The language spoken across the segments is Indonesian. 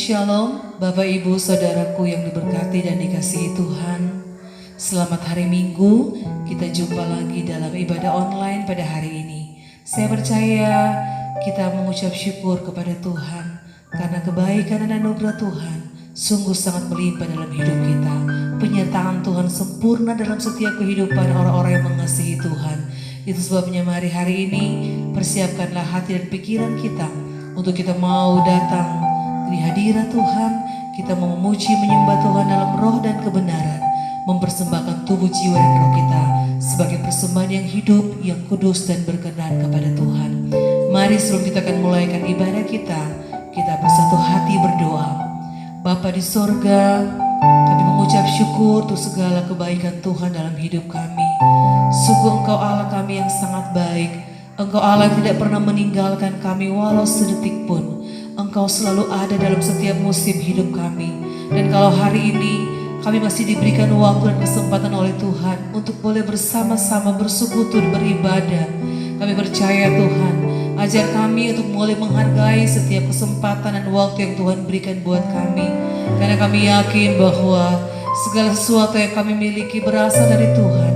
Shalom, Bapak Ibu Saudaraku yang diberkati dan dikasihi Tuhan. Selamat hari Minggu, kita jumpa lagi dalam ibadah online pada hari ini. Saya percaya kita mengucap syukur kepada Tuhan karena kebaikan dan anugerah Tuhan sungguh sangat melimpah dalam hidup kita. Penyertaan Tuhan sempurna dalam setiap kehidupan orang-orang yang mengasihi Tuhan. Itu sebabnya mari hari ini persiapkanlah hati dan pikiran kita untuk kita mau datang di hadirat Tuhan. Kita mau memuji menyembah Tuhan dalam roh dan kebenaran, mempersembahkan tubuh, jiwa dan roh kita sebagai persembahan yang hidup, yang kudus dan berkenan kepada Tuhan. Mari sebelum kita akan mulaikan ibadah kita bersatu hati berdoa. Bapa di sorga, kami mengucap syukur untuk segala kebaikan Tuhan dalam hidup kami. Sungguh Engkau Allah kami yang sangat baik. Engkau Allah yang tidak pernah meninggalkan kami walau sedetik pun. Engkau selalu ada dalam setiap musim hidup kami. Dan kalau hari ini kami masih diberikan waktu dan kesempatan oleh Tuhan untuk boleh bersama-sama bersekutu beribadah, kami percaya Tuhan, ajar kami untuk mulai menghargai setiap kesempatan dan waktu yang Tuhan berikan buat kami. Karena kami yakin bahwa segala sesuatu yang kami miliki berasal dari Tuhan,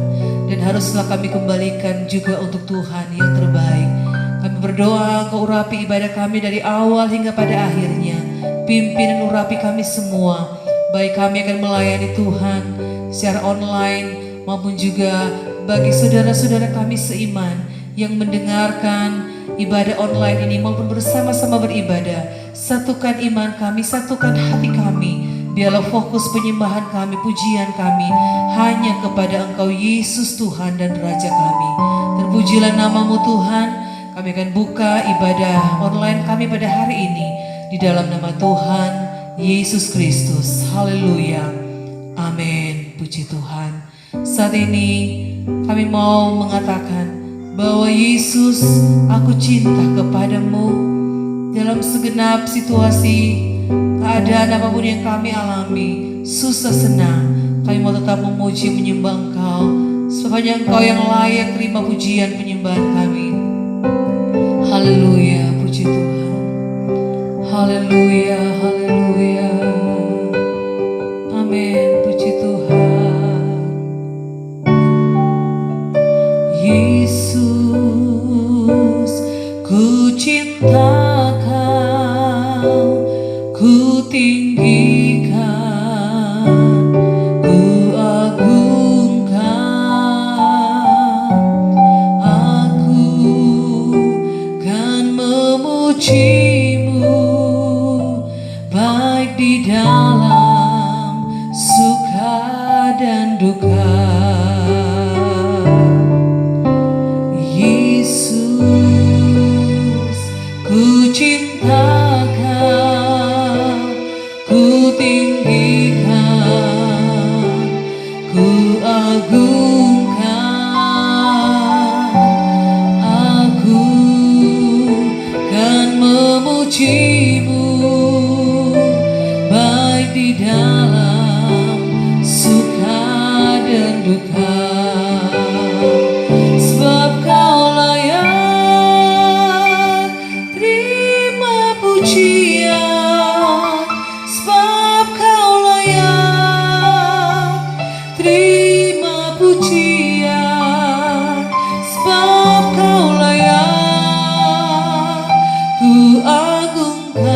dan haruslah kami kembalikan juga untuk Tuhan yang terbaik. Kami berdoa, Kau urapi ibadah kami dari awal hingga pada akhirnya. Pimpin dan urapi kami semua. Baik kami akan melayani Tuhan secara online maupun juga bagi saudara-saudara kami seiman yang mendengarkan ibadah online ini maupun bersama-sama beribadah. Satukan iman kami, satukan hati kami. Biarlah fokus penyembahan kami, pujian kami hanya kepada Engkau Yesus Tuhan dan Raja kami. Terpujilah nama-Mu Tuhan. Kami akan buka ibadah online kami pada hari ini di dalam nama Tuhan Yesus Kristus. Haleluya. Amin. Puji Tuhan. Saat ini kami mau mengatakan bahwa Yesus, aku cinta kepadamu. Dalam segenap situasi, keadaan apapun yang kami alami, susah senang, kami mau tetap memuji menyembah Engkau. Sepanjang Engkau yang layak terima pujian penyembahan kami. Haleluya, puji Tuhan. Haleluya, haleluya. Amin, puji Tuhan. Yesus, ku cinta Kau, ku tinggikan, ku agungkan. Memuji-Mu baik di dalam suka dan duka. Yesus, ku cinta Kau, ku tinggikan, ku agungkan. Memuji-Mu baik di dalam suka dan duka. Sebab Kau layak terima pujian. Sebab Kau layak terima pujian. Sebab Kau layak ku agungkan.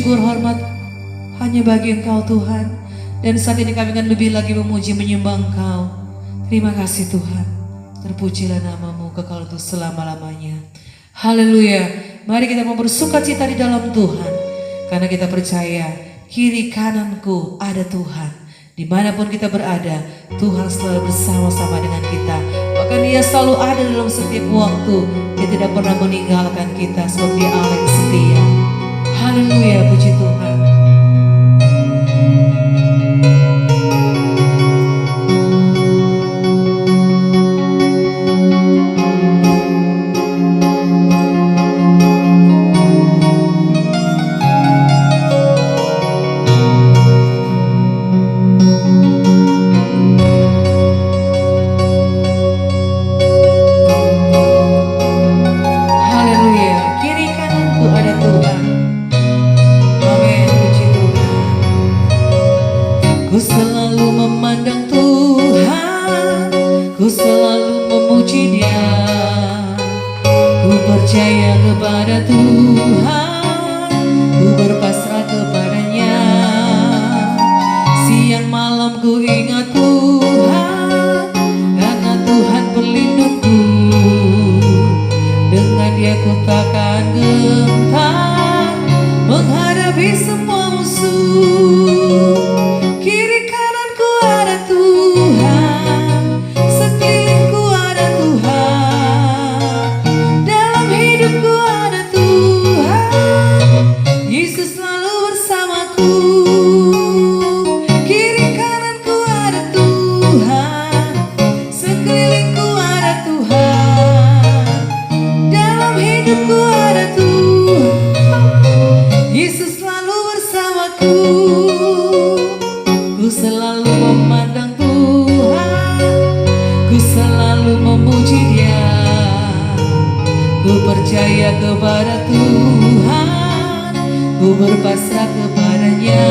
syukur hormat hanya bagi Engkau Tuhan. Dan saat ini kami akan lebih lagi memuji menyembah Engkau. Terima kasih Tuhan. Terpujilah namamu kekal untuk selama-lamanya. Haleluya. Mari kita mau bersuka cita di dalam Tuhan. Karena kita percaya kiri kananku ada Tuhan. Dimanapun kita berada, Tuhan selalu bersama-sama dengan kita. Bahkan Dia selalu ada dalam setiap waktu. Dia tidak pernah meninggalkan kita sebab Dia Allah yang setia. Haleluya, puji Tuhan. Ku selalu memandang Tuhan, ku selalu memuji Dia. Ku percaya kepada Tuhan, ku berpasrah kepadanya. Siang malam ku ingat Tuhan, karena Tuhan pelindungku. Dengan Dia ku takkan gentar menghadapi semua musuh. Kiri kananku ada Tuhan, sekelilingku ada Tuhan, dalam hidupku ada Tuhan, Yesus selalu bersamaku. Kiri kananku ada Tuhan, sekelilingku ada Tuhan, dalam hidupku ada Tuhan, Yesus selalu bersamaku. Ku selalu memandang Tuhan, ku selalu memuji Dia. Ku percaya kepada Tuhan, ku berpasrah kepadanya.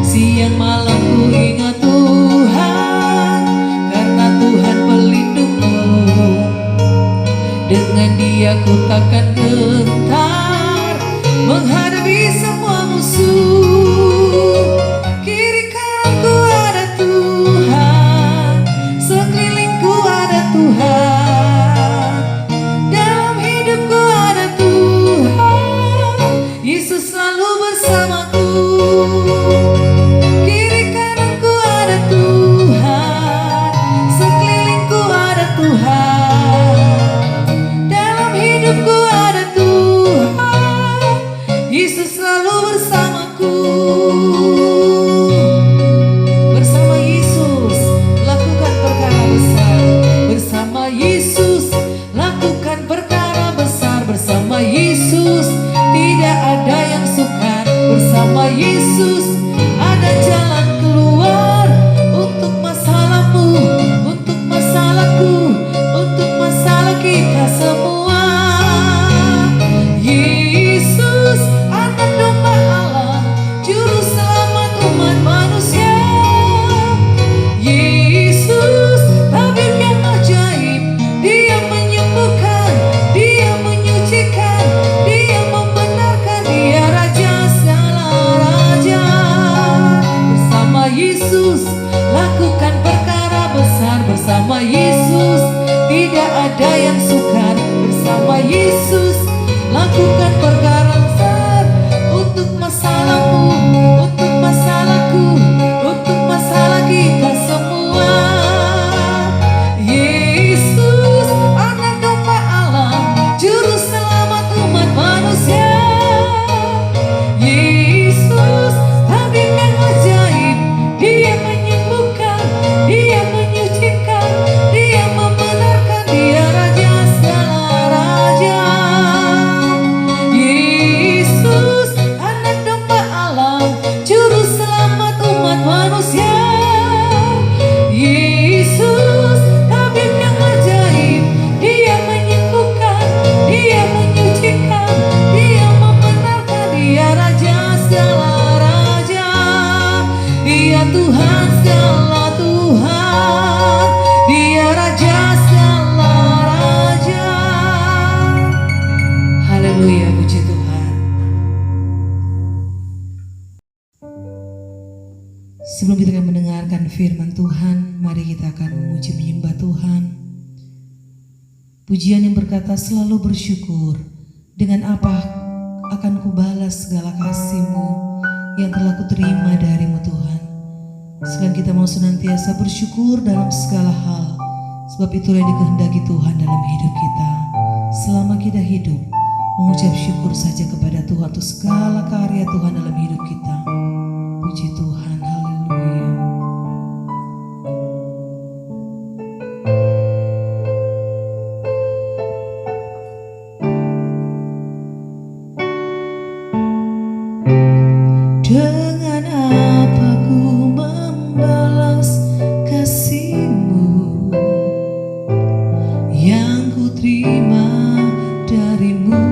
Siang malam ku ingat Tuhan, karena Tuhan pelindungku. Dengan Dia ku takkan gentar menghadapi semua musuh. Yesus tidak ada yang sukar. Bersama Yesus ada jalan keluar untuk masalahmu, untuk masalahku, untuk masalah kita semua. Yesus anak domba Allah, Sebelum kita akan mendengarkan firman Tuhan, mari kita akan memuji menyembah Tuhan. Pujian yang berkata selalu bersyukur, dengan apa akan kubalas segala kasih-Mu yang telah kuterima dari-Mu Tuhan. Sekarang kita mau senantiasa bersyukur dalam segala hal, sebab itulah yang dikehendaki Tuhan dalam hidup kita. Selama kita hidup, mengucap syukur saja kepada Tuhan untuk segala karya Tuhan dalam hidup kita. Puji Tuhan, haleluya. Dengan apa ku membalas kasih-Mu yang ku terima dari-Mu?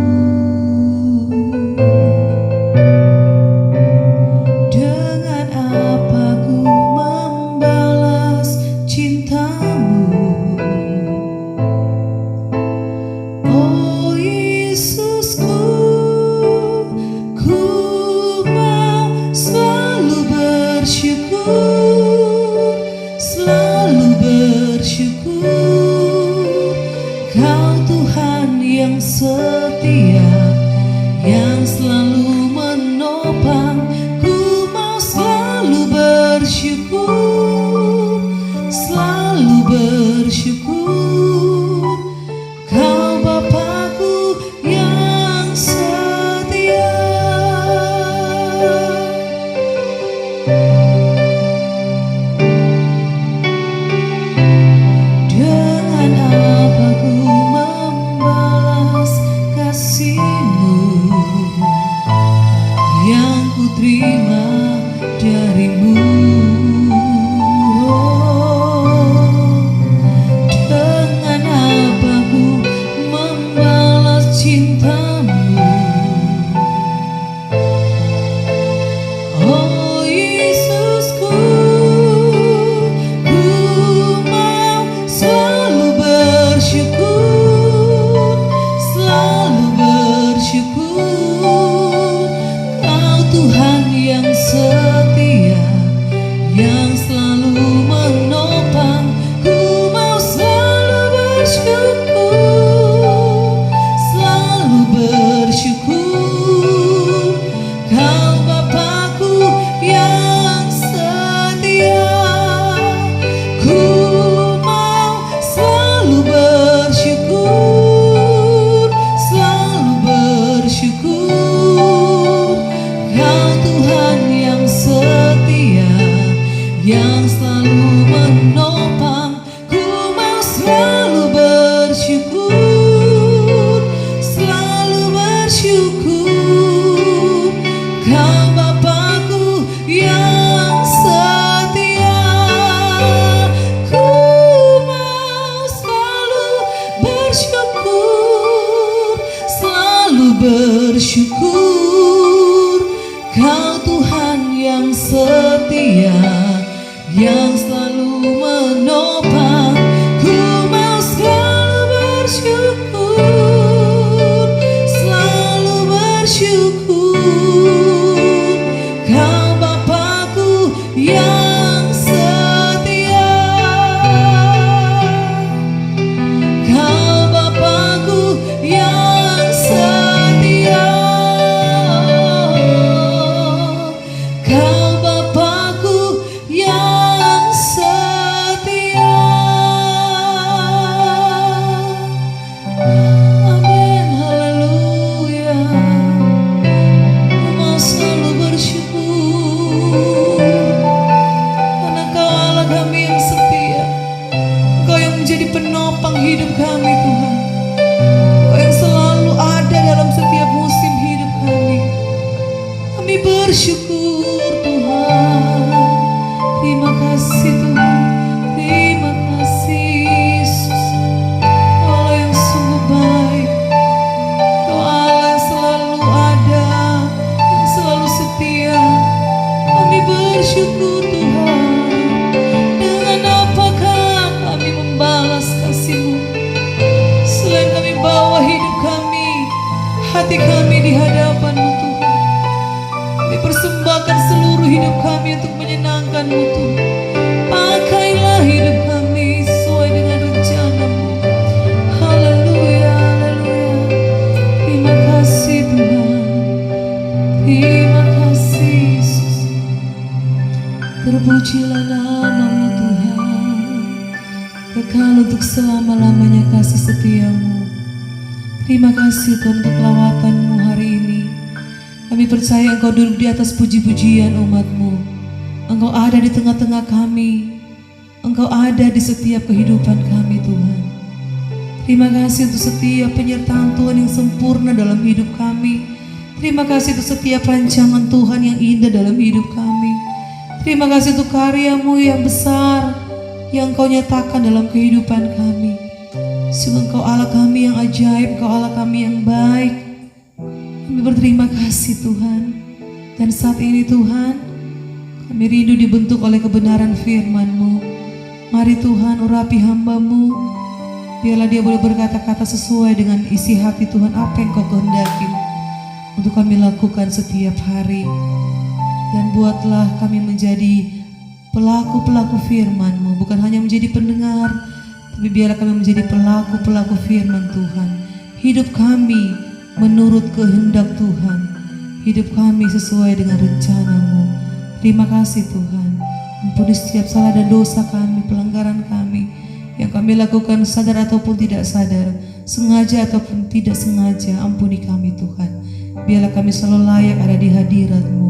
Dengan apa ku membalas cinta-Mu? Oh Yesusku, ku selalu bersyukur, Kau Tuhan yang setia, yang selalu menopang. Ku mau selalu bersyukur, Kau Bapakku yang setia. Dengan apa ku membalas kasih-Mu yang ku terima dari-Mu? Dengan apa ku membalas cinta-Mu? Oh Yesusku, ku mau selalu bersyukur, Kau Tuhan yang setia, yang selalu menopang. Ku mau selalu bersyukur, Kau Bapakku yang setia. Ku mau selalu bersyukur, Kau Tuhan yang setia, yang selalu menopang. Ku mau selalu bersyukur, Kau Bapakku yang setia. Ku mau selalu bersyukur, Kau Tuhan yang setia, yang selalu menopang. Ku mau selalu bersyukur, Kau Bapakku yang setia. Kau Bapakku yang setia. Kau Bapakku yang setia. Amin, haleluya. Ku mau selalu bersyukur, karena Kau Allah kami yang setia. Kau yang menjadi penopang hidup kami Tuhan. Kau yang selalu ada dalam setiap musim hidup kami. Kami bersyukur Tuhan. Terima kasih Tuhan. Terima kasih Yesus. Allah yang sungguh baik. Kau Allah yang selalu ada, yang selalu setia. Kami bersyukur Tuhan. Dengan apakah kami membalas kasih-Mu, selain kami bawa hidup kami, hati kami di hadapan-Mu Tuhan. Kami persembahkan seluruh seluruh hidup kami untuk menyenangkan-Mu Tuhan. Pakailah hidup kami sesuai dengan rencana-Mu. Haleluya, haleluya. Terima kasih Tuhan. Terima kasih Yesus. Terpujilah nama-Mu Tuhan. Kekal untuk selama-lamanya kasih setia-Mu. Terima kasih Tuhan untuk lawatan-Mu hari ini. Kami percaya Engkau duduk di atas puji-pujian umat-Mu. Engkau ada di tengah-tengah kami. Engkau ada di setiap kehidupan kami Tuhan. Terima kasih untuk setiap penyertaan Tuhan yang sempurna dalam hidup kami. Terima kasih untuk setiap rancangan Tuhan yang indah dalam hidup kami. Terima kasih untuk karya-Mu yang besar yang Engkau nyatakan dalam kehidupan kami. Sungguh Engkau Allah kami yang ajaib, Engkau Allah kami yang baik. Kami berterima kasih Tuhan. Dan saat ini Tuhan, kami rindu dibentuk oleh kebenaran firman-Mu. Mari Tuhan urapi hamba-Mu. Biarlah dia boleh berkata-kata sesuai dengan isi hati Tuhan, apa yang Kau kehendaki untuk kami lakukan setiap hari. Dan buatlah kami menjadi pelaku-pelaku firman-Mu, bukan hanya menjadi pendengar, tapi biarlah kami menjadi pelaku-pelaku firman Tuhan. Hidup kami menurut kehendak Tuhan. Hidup kami sesuai dengan rencana-Mu. Terima kasih Tuhan. Ampuni setiap salah dan dosa kami, pelanggaran kami yang kami lakukan sadar ataupun tidak sadar, sengaja ataupun tidak sengaja. Ampuni kami Tuhan. Biarlah kami selalu layak ada di hadirat-Mu.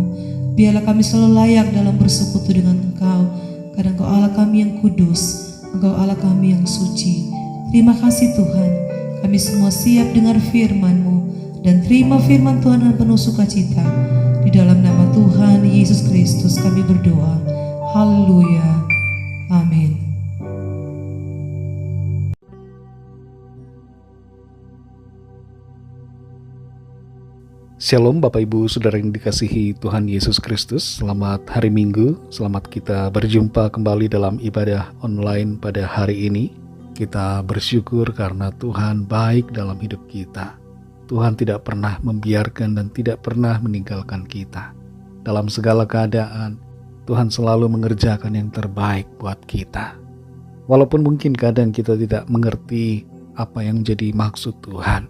Biarlah kami selalu layak dalam bersekutu dengan Engkau. Karena Engkau Allah kami yang kudus, Engkau Allah kami yang suci. Terima kasih Tuhan. Kami semua siap dengar firman-Mu dan terima firman Tuhan dengan penuh sukacita. Di dalam nama Tuhan Yesus Kristus kami berdoa. Haleluya. Amin. Shalom Bapak Ibu Saudara yang dikasihi Tuhan Yesus Kristus. Selamat hari Minggu. Selamat kita berjumpa kembali dalam ibadah online pada hari ini. Kita bersyukur karena Tuhan baik dalam hidup kita. Tuhan tidak pernah membiarkan dan tidak pernah meninggalkan kita. Dalam segala keadaan, Tuhan selalu mengerjakan yang terbaik buat kita. Walaupun mungkin kadang kita tidak mengerti apa yang menjadi maksud Tuhan,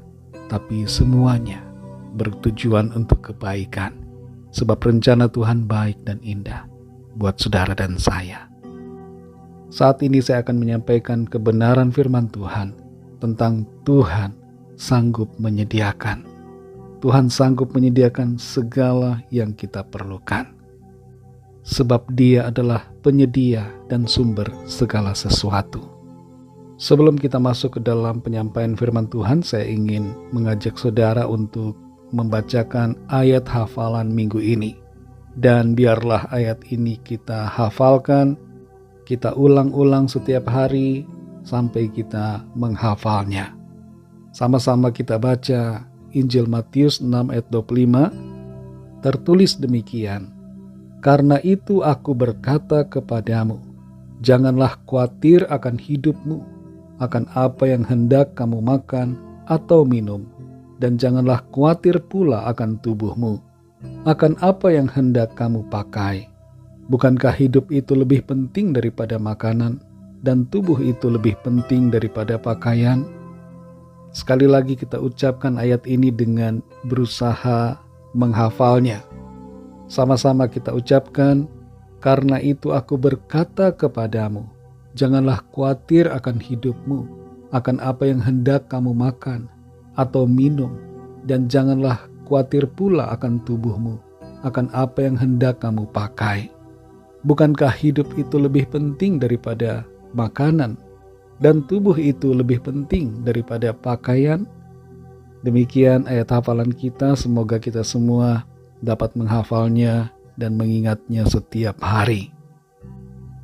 tapi semuanya bertujuan untuk kebaikan, sebab rencana Tuhan baik dan indah buat saudara dan saya. Saat ini saya akan menyampaikan kebenaran firman Tuhan tentang Tuhan sanggup menyediakan. Tuhan sanggup menyediakan segala yang kita perlukan, sebab Dia adalah penyedia dan sumber segala sesuatu. Sebelum kita masuk ke dalam penyampaian firman Tuhan, saya ingin mengajak saudara untuk membacakan ayat hafalan minggu ini. Dan biarlah ayat ini kita hafalkan, kita ulang-ulang setiap hari sampai kita menghafalnya. Sama-sama kita baca Injil Matius 6 ayat 25. Tertulis demikian, "Karena itu aku berkata kepadamu, janganlah khawatir akan hidupmu, akan apa yang hendak kamu makan atau minum, dan janganlah khawatir pula akan tubuhmu, akan apa yang hendak kamu pakai. Bukankah hidup itu lebih penting daripada makanan, dan tubuh itu lebih penting daripada pakaian?" Sekali lagi kita ucapkan ayat ini dengan berusaha menghafalnya. Sama-sama kita ucapkan, "Karena itu aku berkata kepadamu, janganlah khawatir akan hidupmu, akan apa yang hendak kamu makan atau minum, dan janganlah khawatir pula akan tubuhmu, akan apa yang hendak kamu pakai. Bukankah hidup itu lebih penting daripada makanan, dan tubuh itu lebih penting daripada pakaian?" Demikian ayat hafalan kita, semoga kita semua dapat menghafalnya dan mengingatnya setiap hari.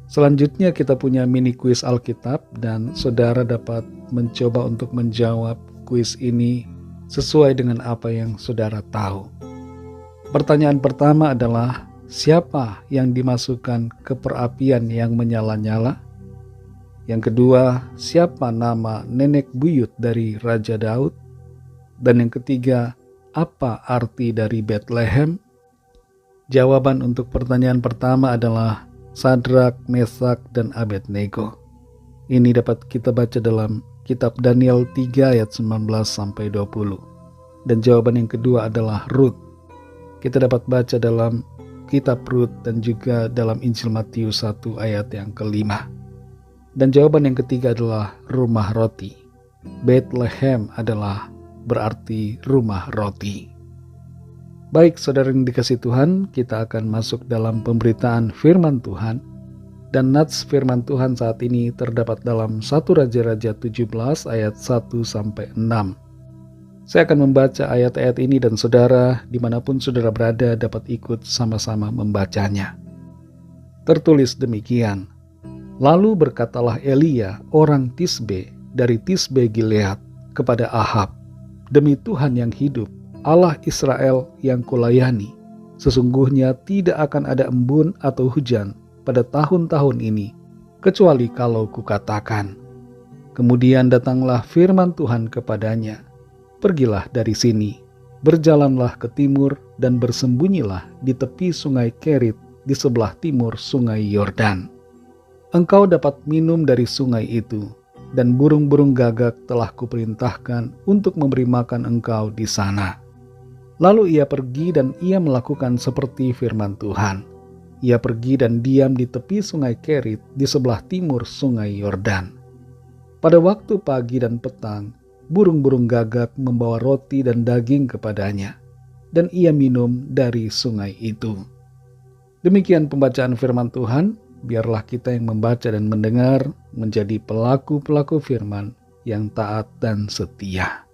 Selanjutnya kita punya mini kuis Alkitab, dan saudara dapat mencoba untuk menjawab kuis ini sesuai dengan apa yang saudara tahu. Pertanyaan pertama adalah, siapa yang dimasukkan ke perapian yang menyala-nyala? Yang kedua, siapa nama nenek buyut dari Raja Daud? Dan yang ketiga, apa arti dari Bethlehem? Jawaban untuk pertanyaan pertama adalah Sadrak, Mesak, dan Abednego. Ini dapat kita baca dalam kitab Daniel 3 ayat 19-20. Dan jawaban yang kedua adalah Rut. Kita dapat baca dalam kitab Rut dan juga dalam Injil Matius 1 ayat yang kelima. Dan jawaban yang ketiga adalah rumah roti. Bethlehem adalah berarti rumah roti. Baik saudara yang dikasihi Tuhan, kita akan masuk dalam pemberitaan firman Tuhan. Dan nats firman Tuhan saat ini terdapat dalam 1 Raja-Raja 17 ayat 1-6. Saya akan membaca ayat-ayat ini dan saudara dimanapun saudara berada dapat ikut sama-sama membacanya. Tertulis demikian. Lalu berkatalah Elia orang Tisbe dari Tisbe Gilead kepada Ahab, demi Tuhan yang hidup, Allah Israel yang kulayani, sesungguhnya tidak akan ada embun atau hujan pada tahun-tahun ini, kecuali kalau kukatakan. Kemudian datanglah firman Tuhan kepadanya, pergilah dari sini, berjalanlah ke timur dan bersembunyilah di tepi sungai Kerit di sebelah timur sungai Yordan. Engkau dapat minum dari sungai itu, dan burung-burung gagak telah kuperintahkan untuk memberi makan engkau di sana. Lalu ia pergi dan ia melakukan seperti firman Tuhan. Ia pergi dan diam di tepi sungai Kerit di sebelah timur sungai Yordan. Pada waktu pagi dan petang, burung-burung gagak membawa roti dan daging kepadanya, dan ia minum dari sungai itu. Demikian pembacaan firman Tuhan. Biarlah kita yang membaca dan mendengar menjadi pelaku-pelaku firman yang taat dan setia.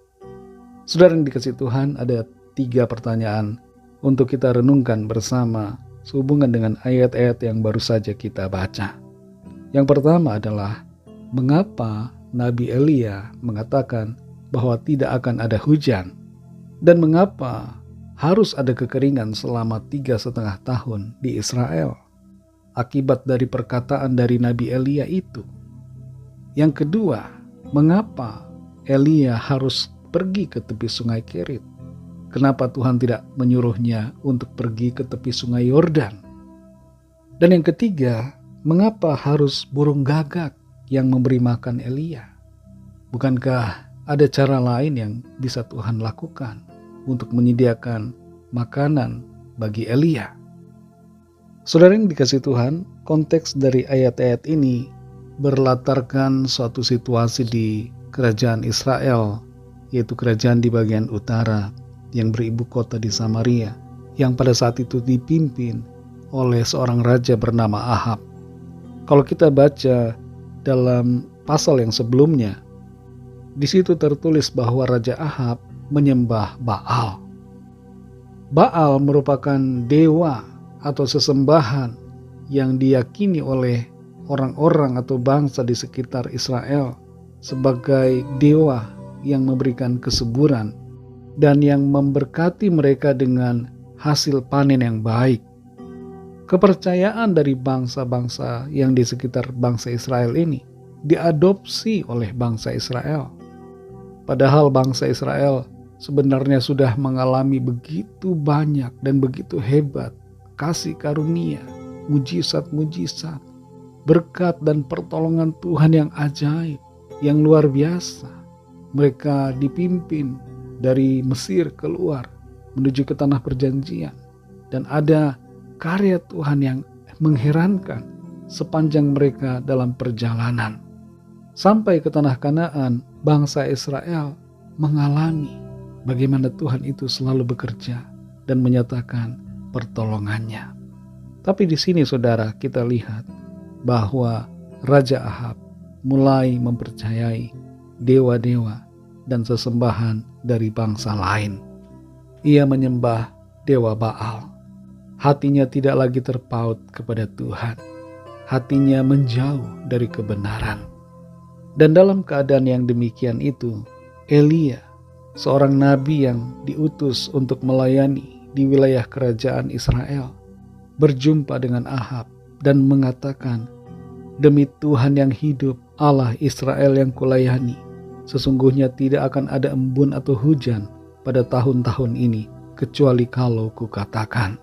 Saudara yang dikasihi Tuhan, ada 3 pertanyaan untuk kita renungkan bersama sehubungan dengan ayat-ayat yang baru saja kita baca. Yang pertama adalah, mengapa Nabi Elia mengatakan bahwa tidak akan ada hujan? Dan mengapa harus ada kekeringan selama 3,5 tahun di Israel? Akibat dari perkataan dari Nabi Elia itu. Yang kedua, mengapa Elia harus pergi ke tepi sungai Kerit? Kenapa Tuhan tidak menyuruhnya untuk pergi ke tepi sungai Yordan? Dan yang ketiga, mengapa harus burung gagak yang memberi makan Elia? Bukankah ada cara lain yang bisa Tuhan lakukan untuk menyediakan makanan bagi Elia? Saudara yang dikasihi Tuhan, konteks dari ayat-ayat ini berlatarkan suatu situasi di kerajaan Israel, yaitu kerajaan di bagian utara yang beribu kota di Samaria, yang pada saat itu dipimpin oleh seorang raja bernama Ahab. Kalau kita baca dalam pasal yang sebelumnya, di situ tertulis bahwa Raja Ahab menyembah Baal. Baal merupakan dewa atau sesembahan yang diyakini oleh orang-orang atau bangsa di sekitar Israel sebagai dewa yang memberikan kesuburan dan yang memberkati mereka dengan hasil panen yang baik. Kepercayaan dari bangsa-bangsa yang di sekitar bangsa Israel ini diadopsi oleh bangsa Israel. Padahal bangsa Israel sebenarnya sudah mengalami begitu banyak dan begitu hebat kasih karunia, mujizat-mujizat, berkat dan pertolongan Tuhan yang ajaib, yang luar biasa. Mereka dipimpin dari Mesir keluar menuju ke tanah perjanjian, dan ada karya Tuhan yang mengherankan sepanjang mereka dalam perjalanan. Sampai ke tanah Kanaan, bangsa Israel mengalami bagaimana Tuhan itu selalu bekerja dan menyatakan pertolongannya. Tapi di sini saudara, kita lihat bahwa Raja Ahab mulai mempercayai dewa-dewa dan sesembahan dari bangsa lain. Ia menyembah dewa Baal. Hatinya tidak lagi terpaut kepada Tuhan. Hatinya menjauh dari kebenaran. Dan dalam keadaan yang demikian itu, Elia, seorang nabi yang diutus untuk melayani di wilayah kerajaan Israel, berjumpa dengan Ahab dan mengatakan, demi Tuhan yang hidup, Allah Israel yang kulayani, sesungguhnya tidak akan ada embun atau hujan pada tahun-tahun ini, kecuali kalau kukatakan.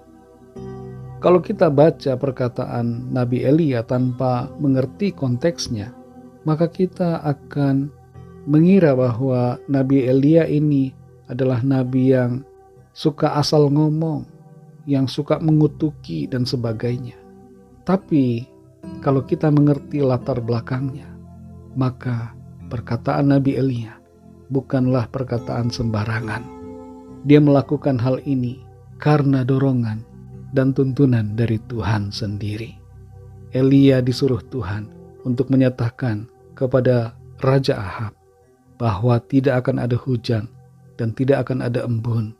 Kalau kita baca perkataan Nabi Elia tanpa mengerti konteksnya, maka kita akan mengira bahwa Nabi Elia ini adalah nabi yang suka asal ngomong, yang suka mengutuki dan sebagainya. Tapi kalau kita mengerti latar belakangnya, maka perkataan Nabi Elia bukanlah perkataan sembarangan. Dia melakukan hal ini karena dorongan dan tuntunan dari Tuhan sendiri. Elia disuruh Tuhan untuk menyatakan kepada Raja Ahab bahwa tidak akan ada hujan dan tidak akan ada embun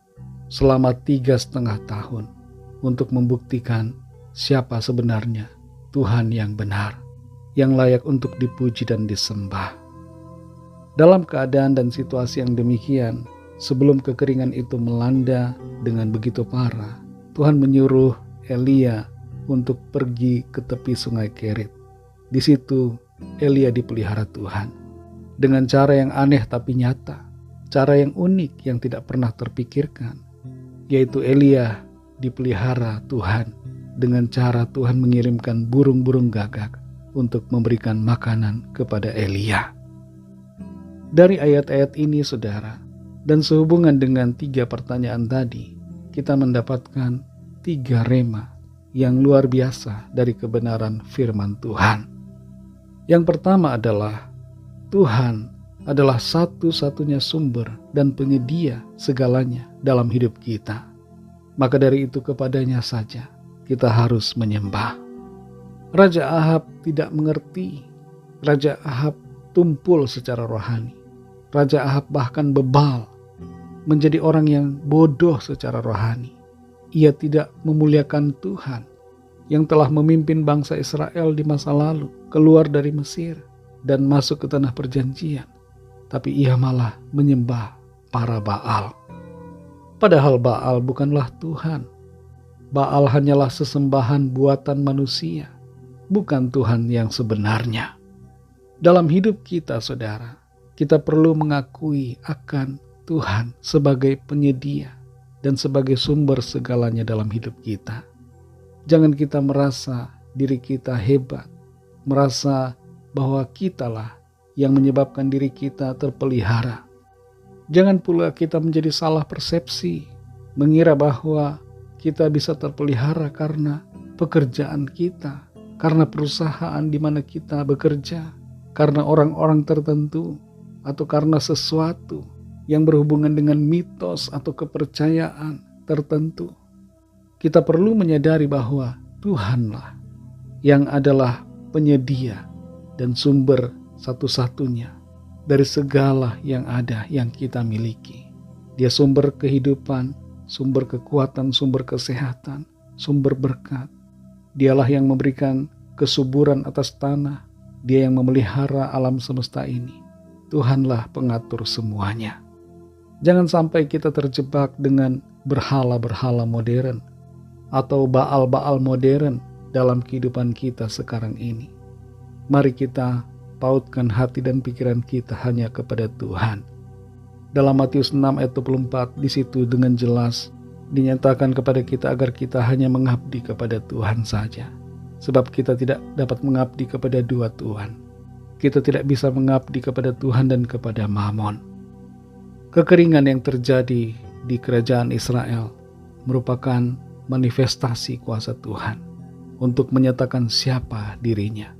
selama 3,5 tahun untuk membuktikan siapa sebenarnya Tuhan yang benar, yang layak untuk dipuji dan disembah. Dalam keadaan dan situasi yang demikian, sebelum kekeringan itu melanda dengan begitu parah, Tuhan menyuruh Elia untuk pergi ke tepi sungai Kerit. Di situ Elia dipelihara Tuhan dengan cara yang aneh tapi nyata, cara yang unik yang tidak pernah terpikirkan, yaitu Elia dipelihara Tuhan dengan cara Tuhan mengirimkan burung-burung gagak untuk memberikan makanan kepada Elia. Dari ayat-ayat ini, saudara, dan sehubungan dengan 3 pertanyaan tadi, kita mendapatkan 3 rema yang luar biasa dari kebenaran firman Tuhan. Yang pertama adalah Tuhan adalah satu-satunya sumber dan penyedia segalanya dalam hidup kita. Maka dari itu kepadanya saja kita harus menyembah. Raja Ahab tidak mengerti. Raja Ahab tumpul secara rohani. Raja Ahab bahkan bebal, menjadi orang yang bodoh secara rohani. Ia tidak memuliakan Tuhan yang telah memimpin bangsa Israel di masa lalu keluar dari Mesir dan masuk ke tanah perjanjian. Tapi ia malah menyembah para Baal. Padahal Baal bukanlah Tuhan. Baal hanyalah sesembahan buatan manusia, bukan Tuhan yang sebenarnya. Dalam hidup kita, saudara, kita perlu mengakui akan Tuhan sebagai penyedia dan sebagai sumber segalanya dalam hidup kita. Jangan kita merasa diri kita hebat, merasa bahwa kitalah yang menyebabkan diri kita terpelihara. Jangan pula kita menjadi salah persepsi, mengira bahwa kita bisa terpelihara karena pekerjaan kita, karena perusahaan di mana kita bekerja, karena orang-orang tertentu, atau karena sesuatu yang berhubungan dengan mitos atau kepercayaan tertentu. Kita perlu menyadari bahwa Tuhanlah yang adalah penyedia dan sumber satu-satunya dari segala yang ada yang kita miliki. Dia sumber kehidupan, sumber kekuatan, sumber kesehatan, sumber berkat. Dialah yang memberikan kesuburan atas tanah. Dia yang memelihara alam semesta ini. Tuhanlah pengatur semuanya. Jangan sampai kita terjebak dengan berhala-berhala modern atau baal-baal modern dalam kehidupan kita sekarang ini. Mari kita pautkan hati dan pikiran kita hanya kepada Tuhan. Dalam Matius 6 ayat 24, di situ dengan jelas dinyatakan kepada kita agar kita hanya mengabdi kepada Tuhan saja. Sebab kita tidak dapat mengabdi kepada 2 Tuhan. Kita tidak bisa mengabdi kepada Tuhan dan kepada Mamon. Kekeringan yang terjadi di kerajaan Israel merupakan manifestasi kuasa Tuhan untuk menyatakan siapa dirinya.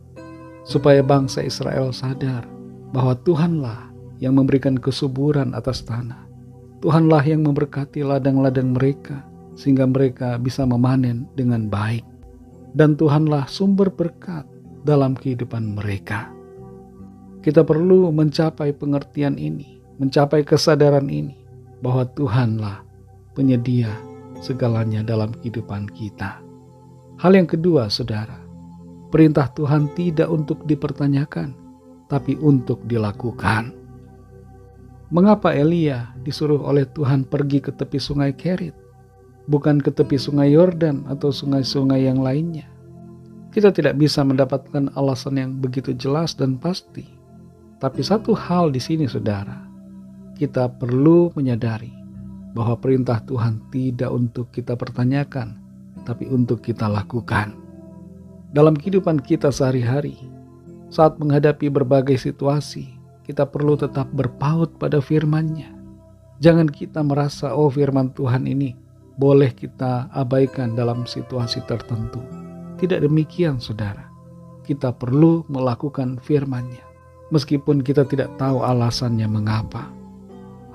Supaya bangsa Israel sadar bahwa Tuhanlah yang memberikan kesuburan atas tanah. Tuhanlah yang memberkati ladang-ladang mereka sehingga mereka bisa memanen dengan baik. Dan Tuhanlah sumber berkat dalam kehidupan mereka. Kita perlu mencapai pengertian ini, mencapai kesadaran ini bahwa Tuhanlah penyedia segalanya dalam kehidupan kita. Hal yang kedua, saudara, perintah Tuhan tidak untuk dipertanyakan, tapi untuk dilakukan. Mengapa Elia disuruh oleh Tuhan pergi ke tepi sungai Kerit, bukan ke tepi sungai Yordan atau sungai-sungai yang lainnya? Kita tidak bisa mendapatkan alasan yang begitu jelas dan pasti. Tapi satu hal di sini, saudara, kita perlu menyadari bahwa perintah Tuhan tidak untuk kita pertanyakan, tapi untuk kita lakukan. Dalam kehidupan kita sehari-hari, saat menghadapi berbagai situasi, kita perlu tetap berpaut pada firman-Nya. Jangan kita merasa, firman Tuhan ini boleh kita abaikan dalam situasi tertentu. Tidak demikian, saudara. Kita perlu melakukan firman-Nya, meskipun kita tidak tahu alasannya mengapa.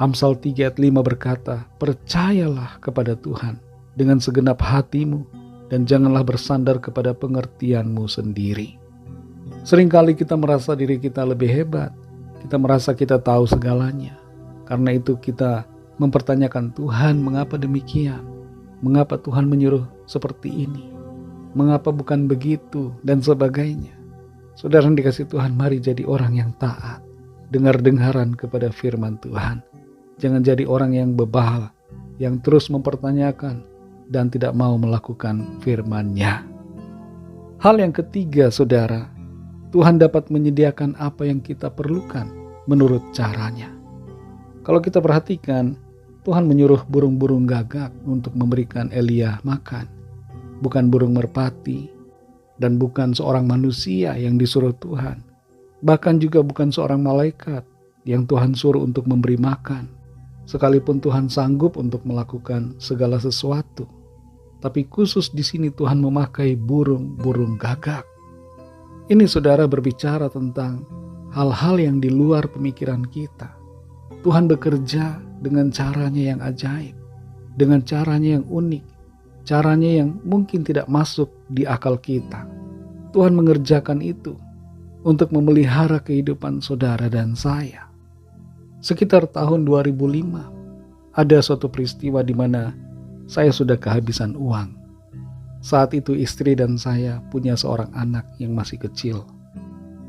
Amsal 3 ayat 5 berkata, percayalah kepada Tuhan dengan segenap hatimu dan janganlah bersandar kepada pengertianmu sendiri. Seringkali kita merasa diri kita lebih hebat, kita merasa kita tahu segalanya. Karena itu kita mempertanyakan Tuhan, mengapa demikian? Mengapa Tuhan menyuruh seperti ini? Mengapa bukan begitu? Dan sebagainya. Saudara yang dikasih Tuhan, mari jadi orang yang taat, dengar-dengaran kepada firman Tuhan. Jangan jadi orang yang bebal, yang terus mempertanyakan dan tidak mau melakukan firman-Nya. Hal yang ketiga, saudara, Tuhan dapat menyediakan apa yang kita perlukan menurut caranya. Kalau kita perhatikan, Tuhan menyuruh burung-burung gagak untuk memberikan Elia makan. Bukan burung merpati, dan bukan seorang manusia yang disuruh Tuhan. Bahkan juga bukan seorang malaikat yang Tuhan suruh untuk memberi makan. Sekalipun Tuhan sanggup untuk melakukan segala sesuatu, tapi khusus di sini Tuhan memakai burung-burung gagak. Ini saudara berbicara tentang hal-hal yang di luar pemikiran kita. Tuhan bekerja dengan caranya yang ajaib, dengan caranya yang unik, caranya yang mungkin tidak masuk di akal kita. Tuhan mengerjakan itu untuk memelihara kehidupan saudara dan saya. Sekitar tahun 2005, ada suatu peristiwa di mana saya sudah kehabisan uang. Saat itu istri dan saya punya seorang anak yang masih kecil,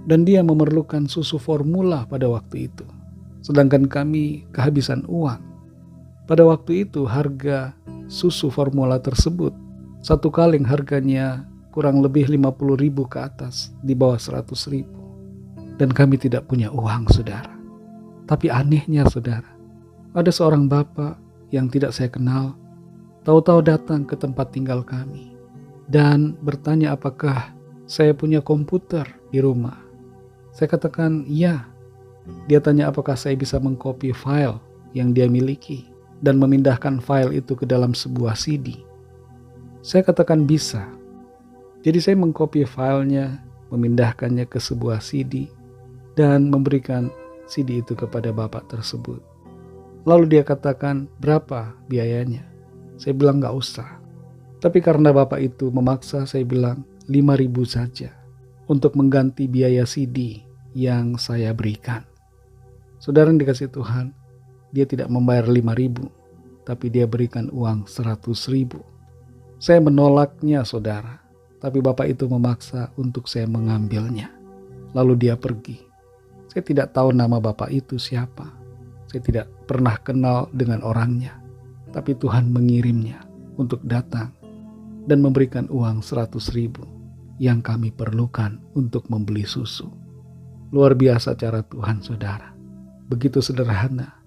dan dia memerlukan susu formula pada waktu itu. Sedangkan kami kehabisan uang. Pada waktu itu harga susu formula tersebut, satu kaleng harganya kurang lebih 50.000 ke atas, di bawah 100.000. Dan kami tidak punya uang, saudara. Tapi anehnya, saudara, ada seorang bapak yang tidak saya kenal, tahu-tahu datang ke tempat tinggal kami dan bertanya apakah saya punya komputer di rumah. Saya katakan iya. Dia tanya apakah saya bisa mengcopy file yang dia miliki dan memindahkan file itu ke dalam sebuah CD. Saya katakan bisa. Jadi saya mengcopy filenya, memindahkannya ke sebuah CD dan memberikan CD itu kepada bapak tersebut. Lalu dia katakan, berapa biayanya? Saya bilang gak usah. Tapi karena bapak itu memaksa, saya bilang 5.000 saja untuk mengganti biaya CD yang saya berikan. Saudara yang dikasih Tuhan, dia tidak membayar 5.000, tapi dia berikan uang 100.000. Saya menolaknya, saudara, tapi bapak itu memaksa untuk saya mengambilnya. Lalu dia pergi. Saya tidak tahu nama bapak itu siapa. Saya tidak pernah kenal dengan orangnya. Tapi Tuhan mengirimnya untuk datang dan memberikan uang 100.000 yang kami perlukan untuk membeli susu. Luar biasa cara Tuhan, saudara. Begitu sederhana.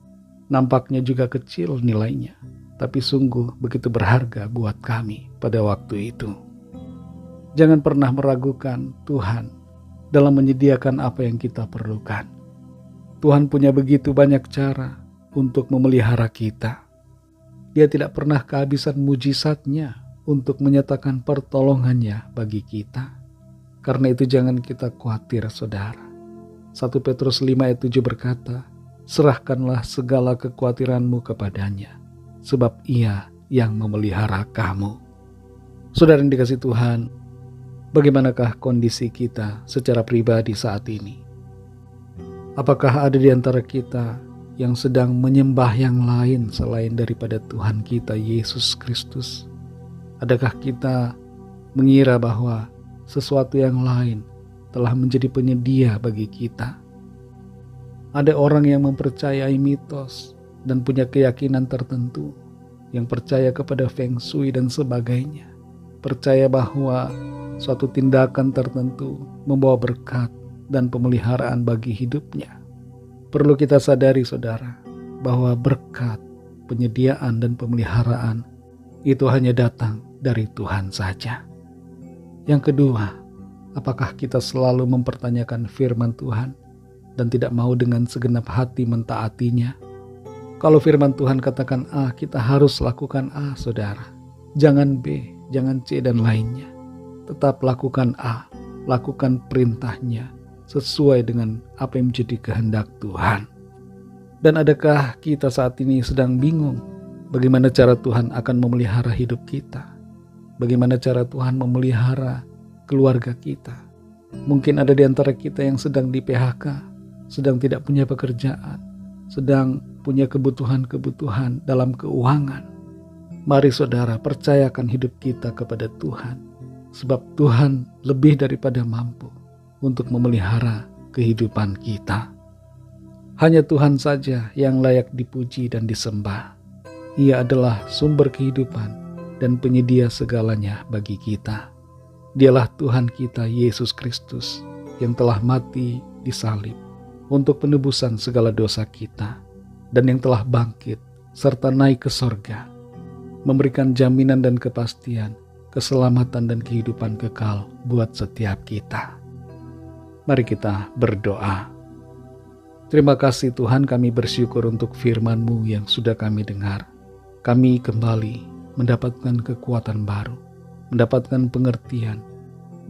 Nampaknya juga kecil nilainya. Tapi sungguh begitu berharga buat kami pada waktu itu. Jangan pernah meragukan Tuhan dalam menyediakan apa yang kita perlukan. Tuhan punya begitu banyak cara untuk memelihara kita. Dia tidak pernah kehabisan mujizatnya untuk menyatakan pertolongannya bagi kita. Karena itu jangan kita khawatir, saudara. 1 Petrus 5 ayat 7 berkata, serahkanlah segala kekhawatiranmu kepadanya, sebab ia yang memelihara kamu. Saudara yang dikasih Tuhan, bagaimanakah kondisi kita secara pribadi saat ini? Apakah ada di antara kita yang sedang menyembah yang lain selain daripada Tuhan kita Yesus Kristus? Adakah kita mengira bahwa sesuatu yang lain telah menjadi penyedia bagi kita? Ada orang yang mempercayai mitos dan punya keyakinan tertentu, yang percaya kepada feng shui dan sebagainya, percaya bahwa suatu tindakan tertentu membawa berkat dan pemeliharaan bagi hidupnya. Perlu kita sadari, saudara, bahwa berkat, penyediaan dan pemeliharaan itu hanya datang dari Tuhan saja. Yang kedua, apakah kita selalu mempertanyakan firman Tuhan dan tidak mau dengan segenap hati mentaatinya? Kalau firman Tuhan katakan A, kita harus lakukan A, saudara. Jangan B, jangan C dan lainnya. Tetap lakukan A, lakukan perintahnya sesuai dengan apa yang menjadi kehendak Tuhan. Dan adakah kita saat ini sedang bingung bagaimana cara Tuhan akan memelihara hidup kita? Bagaimana cara Tuhan memelihara keluarga kita? Mungkin ada di antara kita yang sedang di PHK, sedang tidak punya pekerjaan, sedang punya kebutuhan-kebutuhan dalam keuangan. Mari saudara, percayakan hidup kita kepada Tuhan, sebab Tuhan lebih daripada mampu untuk memelihara kehidupan kita. Hanya Tuhan saja yang layak dipuji dan disembah. Ia adalah sumber kehidupan dan penyedia segalanya bagi kita. Dialah Tuhan kita Yesus Kristus yang telah mati di salib untuk penebusan segala dosa kita, dan yang telah bangkit serta naik ke sorga, memberikan jaminan dan kepastian, keselamatan dan kehidupan kekal buat setiap kita. Mari kita berdoa. Terima kasih Tuhan, kami bersyukur untuk firman-Mu yang sudah kami dengar. Kami kembali mendapatkan kekuatan baru, mendapatkan pengertian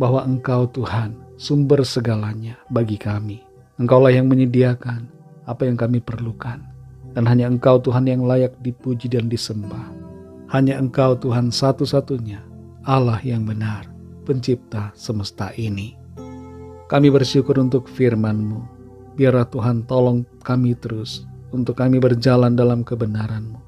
bahwa Engkau Tuhan sumber segalanya bagi kami. Engkaulah yang menyediakan apa yang kami perlukan. Dan hanya Engkau Tuhan yang layak dipuji dan disembah. Hanya Engkau Tuhan satu-satunya Allah yang benar, pencipta semesta ini. Kami bersyukur untuk firman-Mu. Biarlah Tuhan tolong kami terus untuk kami berjalan dalam kebenaran-Mu.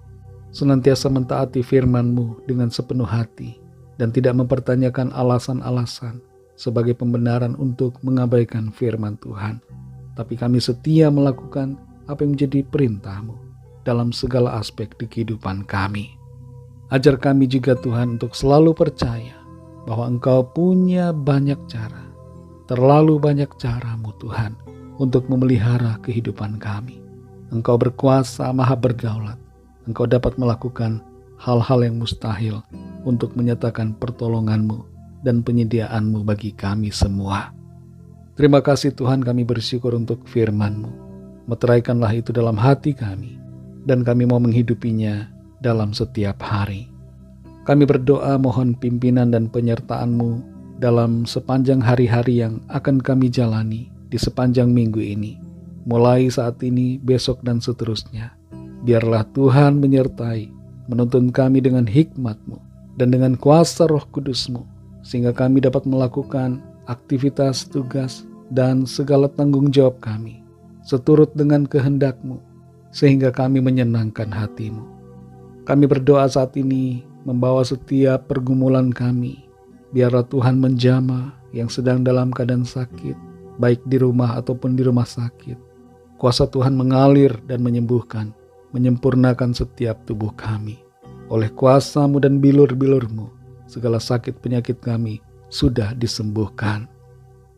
Senantiasa mentaati firman-Mu dengan sepenuh hati dan tidak mempertanyakan alasan-alasan sebagai pembenaran untuk mengabaikan firman Tuhan. Tapi kami setia melakukan apa yang menjadi perintah-Mu dalam segala aspek di kehidupan kami. Ajar kami juga Tuhan untuk selalu percaya bahwa Engkau punya banyak cara, terlalu banyak cara-Mu Tuhan untuk memelihara kehidupan kami. Engkau berkuasa, maha berdaulat. Engkau dapat melakukan hal-hal yang mustahil untuk menyatakan pertolongan-Mu dan penyediaan-Mu bagi kami semua. Terima kasih Tuhan, kami bersyukur untuk firman-Mu. Meteraikanlah itu dalam hati kami, dan kami mau menghidupinya dalam setiap hari. Kami berdoa mohon pimpinan dan penyertaan-Mu dalam sepanjang hari-hari yang akan kami jalani di sepanjang minggu ini, mulai saat ini, besok dan seterusnya. Biarlah Tuhan menyertai, menuntun kami dengan hikmat-Mu dan dengan kuasa Roh Kudus-Mu, sehingga kami dapat melakukan aktivitas, tugas, dan segala tanggung jawab kami seturut dengan kehendak-Mu, sehingga kami menyenangkan hati-Mu. Kami berdoa saat ini membawa setiap pergumulan kami. Biarlah Tuhan menjamah yang sedang dalam keadaan sakit, baik di rumah ataupun di rumah sakit. Kuasa Tuhan mengalir dan menyembuhkan, menyempurnakan setiap tubuh kami. Oleh kuasa-Mu dan bilur-bilur-Mu, segala sakit penyakit kami sudah disembuhkan.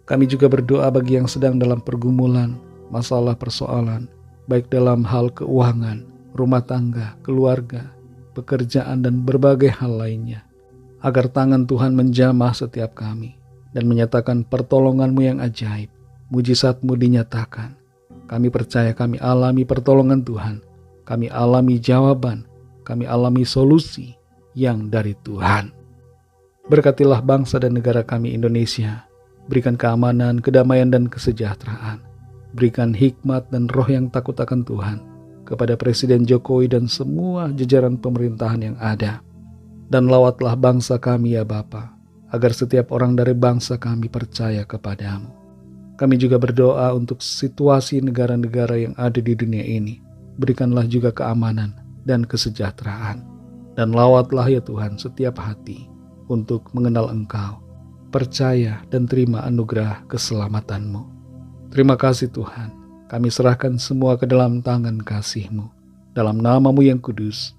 Kami juga berdoa bagi yang sedang dalam pergumulan, masalah persoalan, baik dalam hal keuangan, rumah tangga, keluarga, pekerjaan, dan berbagai hal lainnya, agar tangan Tuhan menjamah setiap kami dan menyatakan pertolongan-Mu yang ajaib, mujizat-Mu dinyatakan. Kami percaya kami alami pertolongan Tuhan, kami alami jawaban, kami alami solusi yang dari Tuhan. Berkatilah bangsa dan negara kami Indonesia, berikan keamanan, kedamaian, dan kesejahteraan. Berikan hikmat dan roh yang takut akan Tuhan kepada Presiden Jokowi dan semua jajaran pemerintahan yang ada. Dan lawatlah bangsa kami ya Bapa, agar setiap orang dari bangsa kami percaya kepadamu. Kami juga berdoa untuk situasi negara-negara yang ada di dunia ini. Berikanlah juga keamanan dan kesejahteraan. Dan lawatlah ya Tuhan setiap hati untuk mengenal Engkau, percaya dan terima anugerah keselamatan-Mu. Terima kasih Tuhan, kami serahkan semua ke dalam tangan kasih-Mu. Dalam nama-Mu yang kudus,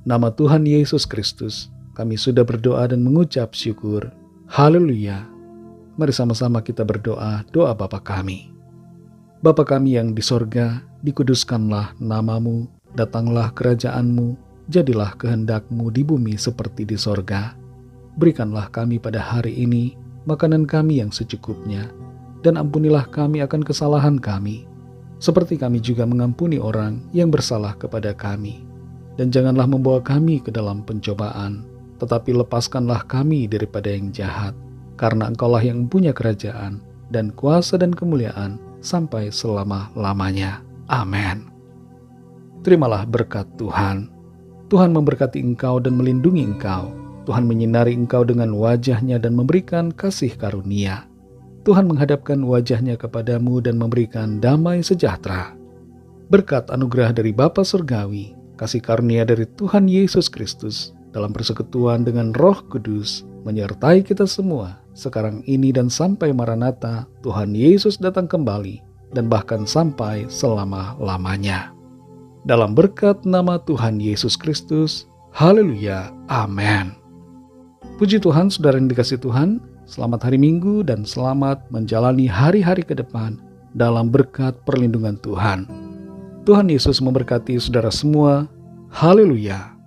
nama Tuhan Yesus Kristus, kami sudah berdoa dan mengucap syukur. Haleluya. Mari sama-sama kita berdoa, doa Bapa kami. Bapa kami yang di sorga, dikuduskanlah nama-Mu, datanglah kerajaan-Mu, jadilah kehendak-Mu di bumi seperti di sorga. berikanlah kami pada hari ini makanan kami yang secukupnya, dan ampunilah kami akan kesalahan kami, seperti kami juga mengampuni orang yang bersalah kepada kami. Dan janganlah membawa kami ke dalam pencobaan, tetapi lepaskanlah kami daripada yang jahat, karena Engkaulah yang punya kerajaan, dan kuasa dan kemuliaan, sampai selama-lamanya. Amin. Terimalah berkat Tuhan. Tuhan memberkati engkau dan melindungi engkau. Tuhan menyinari engkau dengan wajah-Nya dan memberikan kasih karunia. Tuhan menghadapkan wajah-Nya kepadamu dan memberikan damai sejahtera. Berkat anugerah dari Bapa Surgawi, kasih karunia dari Tuhan Yesus Kristus, dalam persekutuan dengan Roh Kudus, menyertai kita semua, sekarang ini dan sampai Maranatha, Tuhan Yesus datang kembali, dan bahkan sampai selama-lamanya. Dalam berkat nama Tuhan Yesus Kristus, haleluya, amin. Puji Tuhan, saudara yang dikasihi Tuhan, selamat hari Minggu dan selamat menjalani hari-hari ke depan dalam berkat perlindungan Tuhan. Tuhan Yesus memberkati saudara semua. Haleluya.